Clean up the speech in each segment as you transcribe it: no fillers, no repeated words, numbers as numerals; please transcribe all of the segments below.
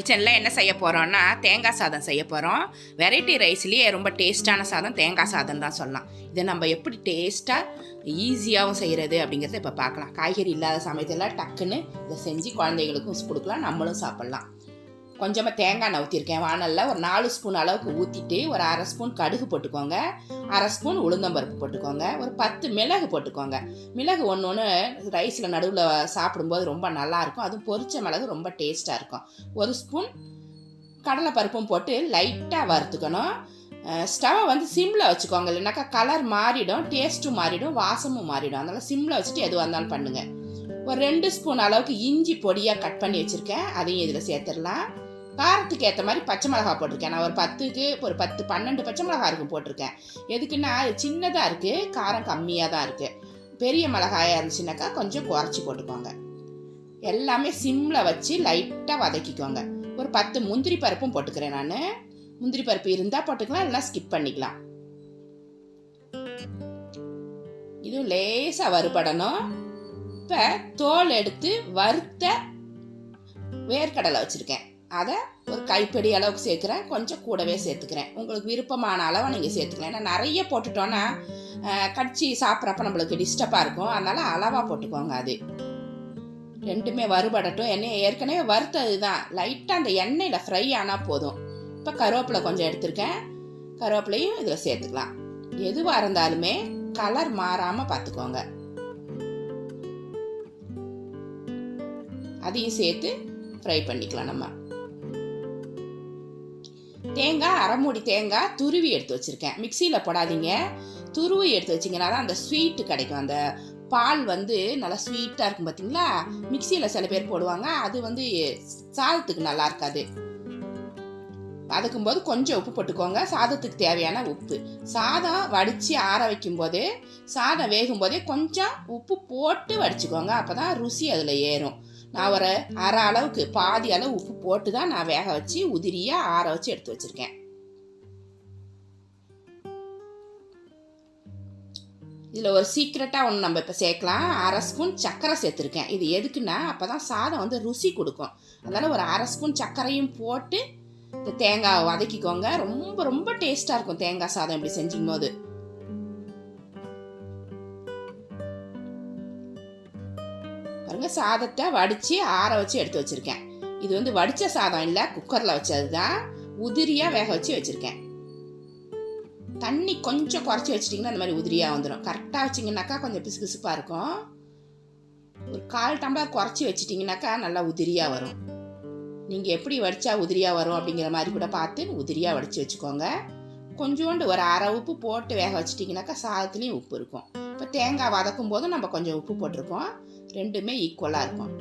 கிச்சனில் என்ன செய்ய போகிறோன்னா தேங்காய் சாதம் செய்ய போகிறோம். வெரைட்டி ரைஸ்லேயே ரொம்ப டேஸ்ட்டான சாதம் தேங்காய் சாதம் தான் சொல்லலாம். இதை நம்ம எப்படி டேஸ்ட்டாக ஈஸியாகவும் செய்கிறது அப்படிங்கிறத இப்போ பார்க்கலாம். காய்கறி இல்லாத சமயத்தில் டக்குன்னு இதை செஞ்சு குழந்தைகளுக்கும் கொடுக்கலாம், நம்மளும் சாப்பிட்லாம். கொஞ்சமாக தேங்காய் எண்ணெய் ஊற்றிருக்கேன். வானலில் ஒரு 4 ஸ்பூன் அளவுக்கு ஊற்றிட்டு ஒரு அரை ஸ்பூன் கடுகு போட்டுக்கோங்க, அரை ஸ்பூன் உளுந்தம்பருப்பு போட்டுக்கோங்க, ஒரு 10 மிளகு போட்டுக்கோங்க. மிளகு ஒன்று ரைஸில் நடுவில் சாப்பிடும்போது ரொம்ப நல்லாயிருக்கும். அதுவும் பொரிச்ச மிளகு ரொம்ப டேஸ்ட்டாக இருக்கும். ஒரு ஸ்பூன் கடலைப்பருப்பும் போட்டு லைட்டாக வறுத்துக்கணும். ஸ்டவ்வை வந்து சிம்மில் வச்சுக்கோங்க, இல்லைனாக்கா கலர் மாறிடும், டேஸ்ட்டும் மாறிடும், வாசமும் மாறிடும். அதனால் சிம்மில் வச்சுட்டு எதுவாக இருந்தாலும் பண்ணுங்கள். ஒரு 2 ஸ்பூன் அளவுக்கு இஞ்சி பொடியாக கட் பண்ணி வச்சுருக்கேன், அதையும் இதில் சேர்த்துடலாம். காரத்துக்கு ஏற்ற மாதிரி பச்சை மிளகா போட்டிருக்கேன். நான் ஒரு 10-12 பச்சை மிளகா இருக்கும் போட்டிருக்கேன். எதுக்குன்னா அது சின்னதாக இருக்குது, காரம் கம்மியாக தான் இருக்குது. பெரிய மிளகாயாக இருந்துச்சுனாக்கா கொஞ்சம் குறைச்சி போட்டுக்கோங்க. எல்லாமே சிம்மில் வச்சு லைட்டாக வதக்கிக்கோங்க. ஒரு 10 முந்திரி பருப்பும் போட்டுக்கிறேன். நான் முந்திரி பருப்பு இருந்தால் போட்டுக்கலாம், இல்லைனா ஸ்கிப் பண்ணிக்கலாம். இதுவும் லேசாக வறுபடணும். இப்போ தோல் எடுத்து வறுத்த வேர்க்கடலை வச்சுருக்கேன், அதை ஒரு கைப்பிடி அளவுக்கு சேர்க்குறேன். கொஞ்சம் கூடவே சேர்த்துக்கிறேன். உங்களுக்கு விருப்பமான அளவை நீங்கள் சேர்த்துக்கலாம். ஏன்னா நிறைய போட்டுட்டோன்னா கடிச்சி சாப்பிட்றப்ப நம்மளுக்கு டிஸ்டர்பாக இருக்கும். அதனால் அளவாக போட்டுக்கோங்க. அது ரெண்டுமே வறுபடட்டும். எண்ணெய் ஏற்கனவே வறுத்தது தான், லைட்டாக அந்த எண்ணெயில் ஃப்ரை ஆனால் போதும். இப்போ கருவேப்பிலை கொஞ்சம் எடுத்துருக்கேன், கருவேப்பிலையும் இதில் சேர்த்துக்கலாம். எதுவாக இருந்தாலுமே கலர் மாறாமல் பார்த்துக்கோங்க. அதையும் சேர்த்து ஃப்ரை பண்ணிக்கலாம். நம்ம தேங்காய் அரை மூடி தேங்காய் துருவி எடுத்து வச்சுருக்கேன். மிக்சியில் போடாதீங்க, துருவி எடுத்து வச்சிங்கன்னா தான் அந்த ஸ்வீட்டு கிடைக்கும். அந்த பால் வந்து நல்லா ஸ்வீட்டாக இருக்கும் பார்த்தீங்களா. மிக்சியில் சில பேர் போடுவாங்க, அது வந்து சாதத்துக்கு நல்லா இருக்காது. வதக்கும்போது கொஞ்சம் உப்பு போட்டுக்கோங்க, சாதத்துக்கு தேவையான உப்பு. சாதம் வடித்து ஆற வைக்கும் போதே, சாதம் வேகும் போதே கொஞ்சம் உப்பு போட்டு வடிச்சுக்கோங்க, அப்போ தான் ருசி அதில் ஏறும். நான் ஒரு அரை அளவுக்கு பாதி அளவு உப்பு போட்டு தான் நான் வேக வச்சு உதிரியாக ஆற வச்சு எடுத்து வச்சுருக்கேன். இதில் ஒரு சீக்ரெட்டாக ஒன்று நம்ம இப்போ சேர்க்கலாம். அரை ஸ்பூன் சர்க்கரை சேர்த்துருக்கேன். இது எதுக்குன்னா அப்போ தான் சாதம் வந்து ருசி கொடுக்கும். அதனால் ஒரு அரை ஸ்பூன் சர்க்கரையும் போட்டு இந்த தேங்காய் வதக்கிக்கோங்க. ரொம்ப ரொம்ப டேஸ்ட்டாக இருக்கும் தேங்காய் சாதம் இப்படி செஞ்சுக்கும் போது. பாருங்க, சாதத்தை வடித்து ஆற வச்சு எடுத்து வச்சுருக்கேன். இது வந்து வடித்த சாதம் இல்லை, குக்கரில் வச்சது தான். உதிரியாக வேக வச்சு வச்சுருக்கேன். தண்ணி கொஞ்சம் குறைச்சி வச்சிட்டிங்கன்னா இந்த மாதிரி உதிரியாக வந்துடும். கரெக்டாக வச்சிங்கனாக்கா கொஞ்சம் பிசு பிசுப்பாக இருக்கும். ஒரு 1/4 டம்ளர் குறைச்சி வச்சிட்டிங்கனாக்கா நல்லா உதிரியாக வரும். நீங்கள் எப்படி வடித்தா உதிரியாக வரும் அப்படிங்கிற மாதிரி கூட பார்த்து உதிரியாக வடித்து வச்சுக்கோங்க. கொஞ்சோண்டு ஒரு அரை உப்பு போட்டு வேக வச்சிட்டிங்கனாக்கா சாதத்துலேயும் உப்பு இருக்கும். இப்போ தேங்காய் வதக்கும் போதும் நம்ம கொஞ்சம் உப்பு போட்டிருக்கோம். ரெண்டுமே ஈக்குவலாக இருக்கும்.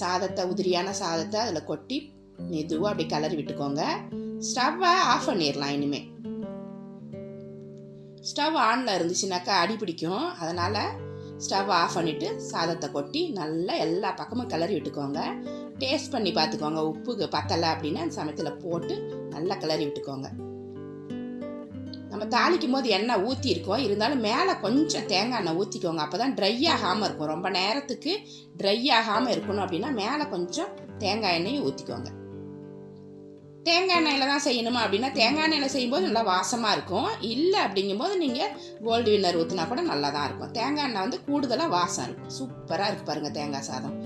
சாதத்தை உதிரியான சாதத்தை அதில் கொட்டி மெதுவாக அப்படி கிளறி விட்டுக்கோங்க. ஸ்டவ்வை ஆஃப் பண்ணிடலாம். இனிமேல் ஸ்டவ் ஆனில் இருந்துச்சுனாக்கா அடி பிடிக்கும். அதனால் ஸ்டவ் ஆஃப் பண்ணிவிட்டு சாதத்தை கொட்டி நல்லா எல்லா பக்கமும் கிளறி விட்டுக்கோங்க. டேஸ்ட் பண்ணி பார்த்துக்கோங்க, உப்புக்கு பத்தலை அப்படின்னா அந்த சமயத்தில் போட்டு நல்லா கிளறி விட்டுக்கோங்க. நம்ம தாளிக்கும் போது எண்ணெய் ஊற்றிருக்கோம், இருந்தாலும் மேலே கொஞ்சம் தேங்காய் எண்ணெய் ஊற்றிக்கோங்க. அப்போ தான் ட்ரை ஆகாமல் இருக்கும். ரொம்ப நேரத்துக்கு ட்ரை ஆகாமல் இருக்கணும் அப்படின்னா மேலே கொஞ்சம் தேங்காய் எண்ணெயை ஊற்றிக்கோங்க. தேங்காய் எண்ணெயில் தான் செய்யணுமா அப்படின்னா தேங்காய் எண்ணெயில் செய்யும்போது நல்லா வாசமாக இருக்கும். இல்லை அப்படிங்கும்போது நீங்கள் கோல்டு வின்னர் ஊற்றினா கூட நல்லா தான் இருக்கும். தேங்காய் எண்ணெய் வந்து கூடுதலாக வாசம் இருக்கும். சூப்பராக இருக்குது பாருங்கள், தேங்காய் சாதம்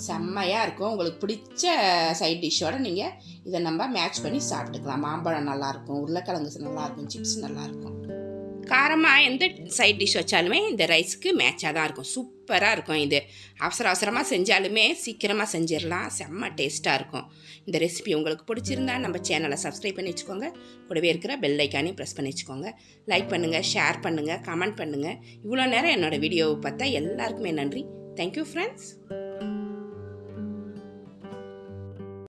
செம்மையாக இருக்கும். உங்களுக்கு பிடிச்ச சைட் டிஷ்ஷோடு நீங்கள் இதை நம்ம மேட்ச் பண்ணி சாப்பிட்டுக்கலாம். மாம்பழம் நல்லாயிருக்கும், உருளைக்கிழங்கு நல்லாயிருக்கும், சிப்ஸ் நல்லாயிருக்கும். காரமாக எந்த சைட் டிஷ் வச்சாலுமே இந்த ரைஸுக்கு மேட்சாக தான் இருக்கும். சூப்பராக இருக்கும். இது அவசரமாக செஞ்சாலுமே சீக்கிரமாக செஞ்சிடலாம். செம்ம டேஸ்ட்டாக இருக்கும். இந்த ரெசிபி உங்களுக்கு பிடிச்சிருந்தா நம்ம சேனலை சப்ஸ்கிரைப் பண்ணி வச்சுக்கோங்க. கூடவே இருக்கிற பெல் ஐக்கானையும் ப்ரெஸ் பண்ணி வச்சுக்கோங்க. லைக் பண்ணுங்கள், ஷேர் பண்ணுங்கள், கமெண்ட் பண்ணுங்கள். இவ்வளோ நேரம் என்னோடய வீடியோவை பார்த்தா எல்லாருக்குமே நன்றி. Thank you friends.